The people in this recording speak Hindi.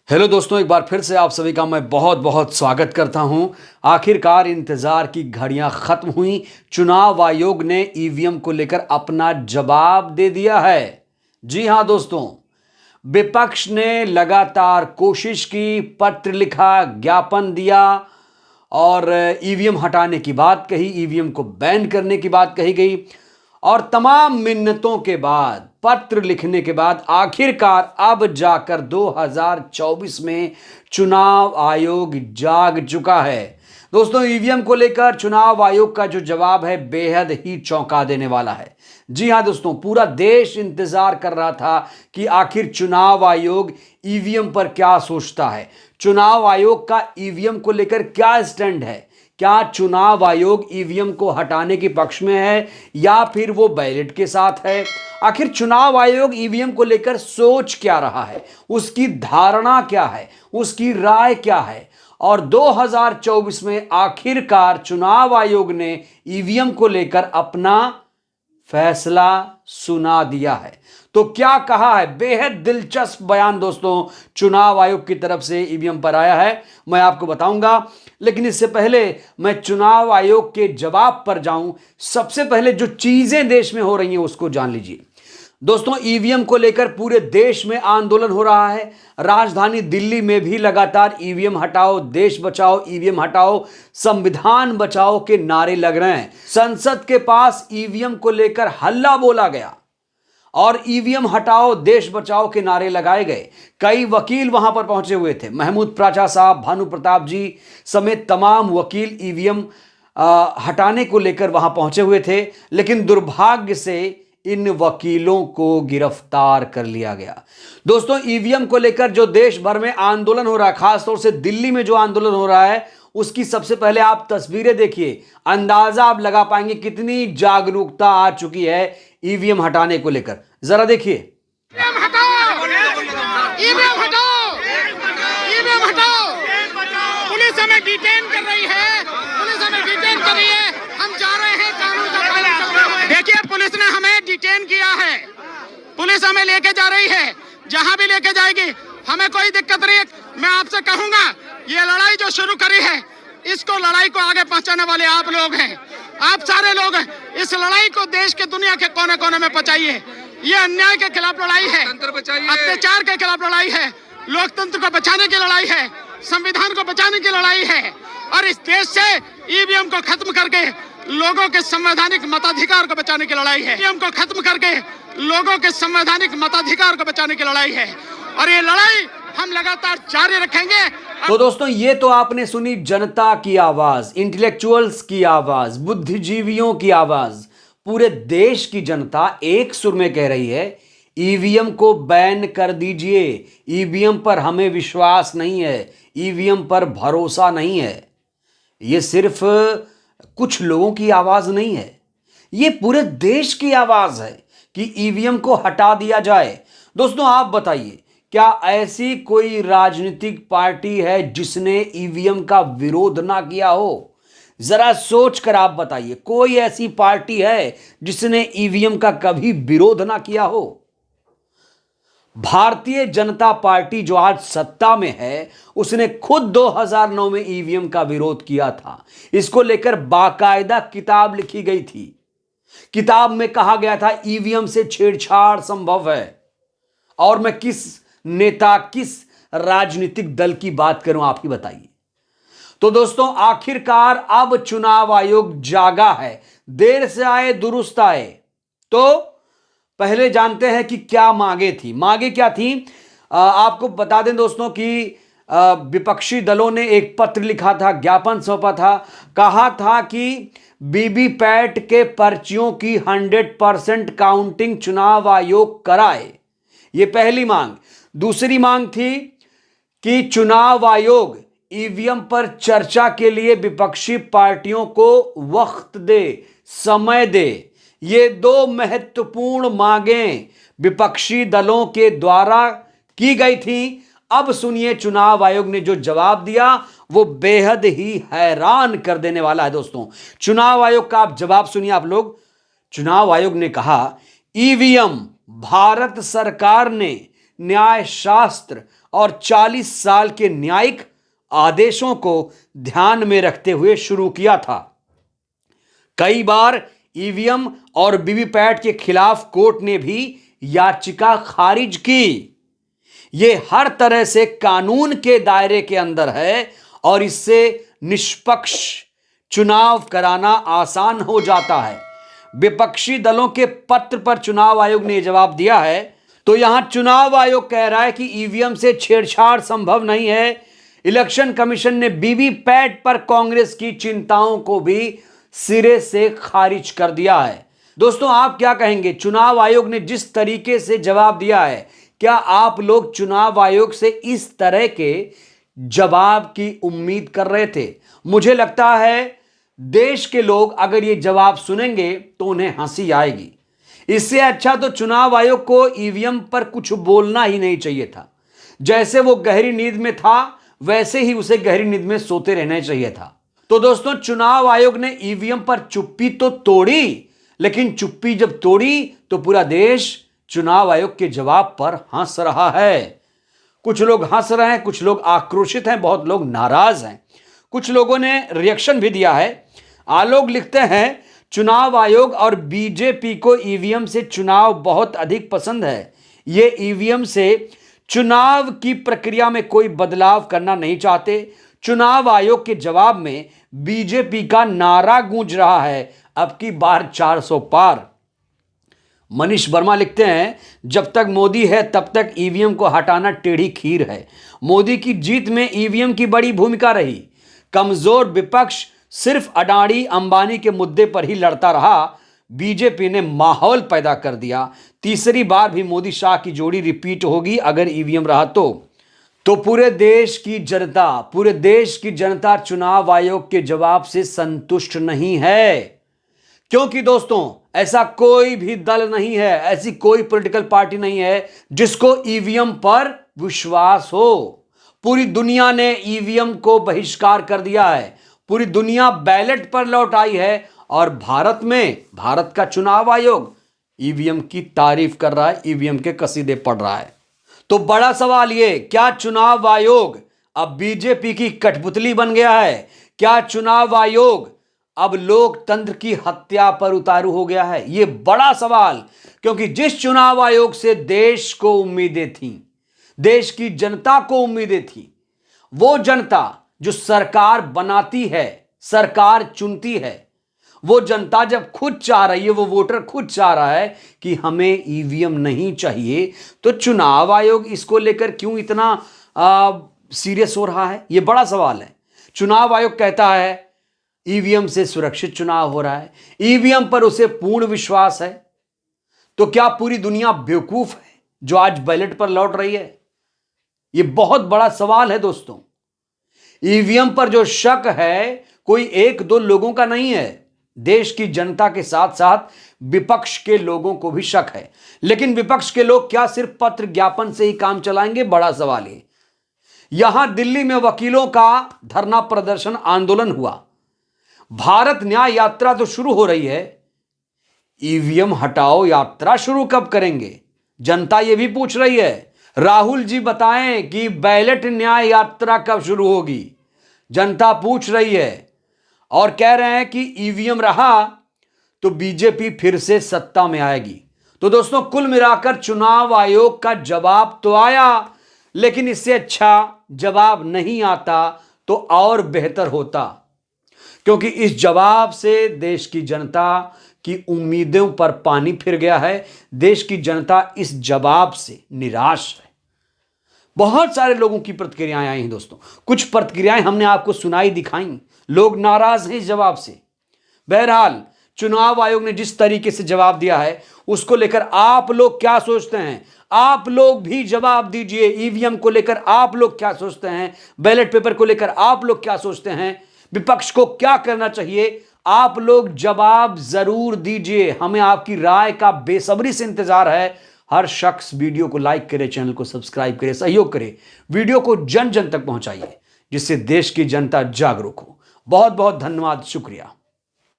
हेलो दोस्तों, एक बार फिर से आप सभी का मैं बहुत बहुत स्वागत करता हूं। आखिरकार इंतजार की घड़ियां खत्म हुई। चुनाव आयोग ने ईवीएम को लेकर अपना जवाब दे दिया है। जी हां दोस्तों, विपक्ष ने लगातार कोशिश की, पत्र लिखा, ज्ञापन दिया और ईवीएम हटाने की बात कही, ईवीएम को बैन करने की बात कही गई और तमाम मिन्नतों के बाद, पत्र लिखने के बाद आखिरकार अब जाकर 2024 में चुनाव आयोग जाग चुका है। दोस्तों, ईवीएम को लेकर चुनाव आयोग का जो जवाब है बेहद ही चौंका देने वाला है। जी हां दोस्तों, पूरा देश इंतजार कर रहा था कि आखिर चुनाव आयोग ईवीएम पर क्या सोचता है, चुनाव आयोग का ईवीएम को लेकर क्या स्टैंड है। क्या चुनाव आयोग ईवीएम को हटाने के पक्ष में है या फिर वो बैलेट के साथ है। आखिर चुनाव आयोग ईवीएम को लेकर सोच क्या रहा है, उसकी धारणा क्या है, उसकी राय क्या है। और 2024 में आखिरकार चुनाव आयोग ने ईवीएम को लेकर अपना फैसला सुना दिया है। तो क्या कहा है, बेहद दिलचस्प बयान दोस्तों चुनाव आयोग की तरफ से ईवीएम पर आया है, मैं आपको बताऊंगा। लेकिन इससे पहले मैं चुनाव आयोग के जवाब पर जाऊं, सबसे पहले जो चीजें देश में हो रही हैं उसको जान लीजिए। दोस्तों, ईवीएम को लेकर पूरे देश में आंदोलन हो रहा है। राजधानी दिल्ली में भी लगातार ईवीएम हटाओ, देश बचाओ, ईवीएम हटाओ, संविधान बचाओ के नारे लग रहे हैं। संसद के पास ईवीएम को लेकर हल्ला बोला गया और ईवीएम हटाओ, देश बचाओ के नारे लगाए गए। कई वकील वहां पर पहुंचे हुए थे, महमूद प्राचा साहब, भानु प्रताप जी समेत तमाम वकील ईवीएम हटाने को लेकर वहां पहुंचे हुए थे। लेकिन दुर्भाग्य से इन वकीलों को गिरफ्तार कर लिया गया। दोस्तों, ईवीएम को लेकर जो देश भर में आंदोलन हो रहा है, खासतौर से दिल्ली में जो आंदोलन हो रहा है, उसकी सबसे पहले आप तस्वीरें देखिए, अंदाजा आप लगा पाएंगे कितनी जागरूकता आ चुकी है ईवीएम हटाने को लेकर। जरा देखिए। ईवीएम हटाओ, ईवीएम हटाओ, ईवीएम हटाओ। पुलिस हमें डिटेन कर रही है, पुलिस हमें डिटेन कर रही है। हम जा रहे हैं कानून का पालन करते हुए। देखिए, पुलिस ने हमें डिटेन किया है, पुलिस हमें लेके जा रही है, जहां भी लेके जाएगी हमें कोई दिक्कत नहीं है। मैं आपसे कहूंगा, ये लड़ाई जो शुरू करी है, इसको लड़ाई को आगे पहुंचाने वाले आप लोग हैं, आप सारे लोग हैं। इस लड़ाई को देश के दुनिया के कोने कोने में पहुंचाइए। ये अन्याय के खिलाफ लड़ाई है, अत्याचार के खिलाफ लड़ाई है, लोकतंत्र को बचाने की लड़ाई है, संविधान को बचाने की लड़ाई है। और इस देश से ईवीएम को खत्म करके लोगों के संवैधानिक मताधिकार को बचाने की लड़ाई है। ईवीएम को खत्म करके लोगों के संवैधानिक मताधिकार को बचाने की लड़ाई है और ये लड़ाई हम लगातार जारी रखेंगे। तो दोस्तों, ये तो आपने सुनी जनता की आवाज, इंटेलेक्चुअल्स की आवाज, बुद्धिजीवियों की आवाज। पूरे देश की जनता एक सुर में कह रही है ईवीएम को बैन कर दीजिए, ईवीएम पर हमें विश्वास नहीं है, ईवीएम पर भरोसा नहीं है। ये सिर्फ कुछ लोगों की आवाज नहीं है, ये पूरे देश की आवाज है कि ईवीएम को हटा दिया जाए। दोस्तों, आप बताइए, क्या ऐसी कोई राजनीतिक पार्टी है जिसने ईवीएम का विरोध ना किया हो? जरा सोच कर आप बताइए, कोई ऐसी पार्टी है जिसने ईवीएम का कभी विरोध ना किया हो? भारतीय जनता पार्टी जो आज सत्ता में है, उसने खुद 2009 में ईवीएम का विरोध किया था। इसको लेकर बाकायदा किताब लिखी गई थी। किताब में कहा गया था ईवीएम से छेड़छाड़ संभव है। और मैं किस नेता, किस राजनीतिक दल की बात करूं, आप ही बताइए। तो दोस्तों, आखिरकार अब चुनाव आयोग जागा है। देर से आए दुरुस्त आए। तो पहले जानते हैं कि क्या मांगे थी। मांगे क्या थी, आपको बता दें दोस्तों कि विपक्षी दलों ने एक पत्र लिखा था, ज्ञापन सौंपा था। कहा था कि वीवीपैट के पर्चियों की 100% काउंटिंग चुनाव आयोग कराए। यह पहली मांग। दूसरी मांग थी कि चुनाव आयोग ईवीएम पर चर्चा के लिए विपक्षी पार्टियों को वक्त दे, समय दे। ये दो महत्वपूर्ण मांगें विपक्षी दलों के द्वारा की गई थी। अब सुनिए चुनाव आयोग ने जो जवाब दिया, वो बेहद ही हैरान कर देने वाला है। दोस्तों, चुनाव आयोग का आप जवाब सुनिए आप लोग। चुनाव आयोग ने कहा, ईवीएम भारत सरकार ने न्याय शास्त्र और 40 साल के न्यायिक आदेशों को ध्यान में रखते हुए शुरू किया था। कई बार ईवीएम और वीवीपैट के खिलाफ कोर्ट ने भी याचिका खारिज की। यह हर तरह से कानून के दायरे के अंदर है और इससे निष्पक्ष चुनाव कराना आसान हो जाता है। विपक्षी दलों के पत्र पर चुनाव आयोग ने जवाब दिया है। तो यहां चुनाव आयोग कह रहा है कि ईवीएम से छेड़छाड़ संभव नहीं है। इलेक्शन कमीशन ने वीवीपैट पर कांग्रेस की चिंताओं को भी सिरे से खारिज कर दिया है। दोस्तों, आप क्या कहेंगे? चुनाव आयोग ने जिस तरीके से जवाब दिया है, क्या आप लोग चुनाव आयोग से इस तरह के जवाब की उम्मीद कर रहे थे? मुझे लगता है देश के लोग अगर ये जवाब सुनेंगे तो उन्हें हंसी आएगी। इससे अच्छा तो चुनाव आयोग को ईवीएम पर कुछ बोलना ही नहीं चाहिए था। जैसे वो गहरी नींद में था वैसे ही उसे गहरी नींद में सोते रहना चाहिए था। तो दोस्तों, चुनाव आयोग ने ईवीएम पर चुप्पी तो तोड़ी, लेकिन चुप्पी जब तोड़ी तो पूरा देश चुनाव आयोग के जवाब पर हंस रहा है। कुछ लोग हंस रहे हैं, कुछ लोग आक्रोशित हैं, बहुत लोग नाराज हैं। कुछ लोगों ने रिएक्शन भी दिया है। आलोक लिखते हैं, चुनाव आयोग और बीजेपी को ईवीएम से चुनाव बहुत अधिक पसंद है। ये ईवीएम से चुनाव की प्रक्रिया में कोई बदलाव करना नहीं चाहते। चुनाव आयोग के जवाब में बीजेपी का नारा गूंज रहा है, अब की बार 400 पार। मनीष वर्मा लिखते हैं, जब तक मोदी है तब तक ईवीएम को हटाना टेढ़ी खीर है। मोदी की जीत में ईवीएम की बड़ी भूमिका रही। कमजोर विपक्ष सिर्फ अडानी अंबानी के मुद्दे पर ही लड़ता रहा। बीजेपी ने माहौल पैदा कर दिया। तीसरी बार भी मोदी शाह की जोड़ी रिपीट होगी अगर ईवीएम रहा तो पूरे देश की जनता चुनाव आयोग के जवाब से संतुष्ट नहीं है। क्योंकि दोस्तों, ऐसा कोई भी दल नहीं है, ऐसी कोई पॉलिटिकल पार्टी नहीं है जिसको ईवीएम पर विश्वास हो। पूरी दुनिया ने ईवीएम को बहिष्कार कर दिया है। पूरी दुनिया बैलेट पर लौट आई है और भारत का चुनाव आयोग ईवीएम की तारीफ कर रहा है, ईवीएम के कसीदे पढ़ रहा है। तो बड़ा सवाल ये, क्या चुनाव आयोग अब बीजेपी की कठपुतली बन गया है? क्या चुनाव आयोग अब लोकतंत्र की हत्या पर उतारू हो गया है? ये बड़ा सवाल, क्योंकि जिस चुनाव आयोग से देश को उम्मीदें थी, देश की जनता को उम्मीदें थी, वो जनता जो सरकार बनाती है, सरकार चुनती है, वो जनता जब खुद चाह रही है, वो वोटर खुद चाह रहा है कि हमें ईवीएम नहीं चाहिए, तो चुनाव आयोग इसको लेकर क्यों इतना सीरियस हो रहा है? ये बड़ा सवाल है। चुनाव आयोग कहता है ईवीएम से सुरक्षित चुनाव हो रहा है, ईवीएम पर उसे पूर्ण विश्वास है। तो क्या पूरी दुनिया बेवकूफ है जो आज बैलेट पर लौट रही है? ये बहुत बड़ा सवाल है दोस्तों। ईवीएम पर जो शक है कोई एक दो लोगों का नहीं है, देश की जनता के साथ साथ विपक्ष के लोगों को भी शक है। लेकिन विपक्ष के लोग क्या सिर्फ पत्र ज्ञापन से ही काम चलाएंगे? बड़ा सवाल है। यहां दिल्ली में वकीलों का धरना प्रदर्शन आंदोलन हुआ। भारत न्याय यात्रा तो शुरू हो रही है, ईवीएम हटाओ यात्रा शुरू कब करेंगे? जनता यह भी पूछ रही है। राहुल जी बताएं कि बैलेट न्याय यात्रा कब शुरू होगी? जनता पूछ रही है और कह रहे हैं कि ईवीएम रहा तो बीजेपी फिर से सत्ता में आएगी। तो दोस्तों, कुल मिलाकर चुनाव आयोग का जवाब तो आया, लेकिन इससे अच्छा जवाब नहीं आता तो और बेहतर होता, क्योंकि इस जवाब से देश की जनता की उम्मीदों पर पानी फिर गया है। देश की जनता इस जवाब से निराश है। बहुत सारे लोगों की प्रतिक्रियाएं आई हैं दोस्तों। कुछ प्रतिक्रियाएं हमने आपको सुनाई दिखाई। लोग नाराज हैं इस जवाब से। बहरहाल, चुनाव आयोग ने जिस तरीके से जवाब दिया है उसको लेकर आप लोग क्या सोचते हैं? आप लोग भी जवाब दीजिए। ईवीएम को लेकर आप लोग क्या सोचते हैं? बैलेट पेपर को लेकर आप लोग क्या सोचते हैं? विपक्ष को क्या करना चाहिए? आप लोग जवाब जरूर दीजिए। हमें आपकी राय का बेसब्री से इंतजार है। हर शख्स वीडियो को लाइक करे, चैनल को सब्सक्राइब करे, सहयोग करे, वीडियो को जन जन तक पहुंचाइए, जिससे देश की जनता जागरूक हो। बहुत बहुत धन्यवाद, शुक्रिया।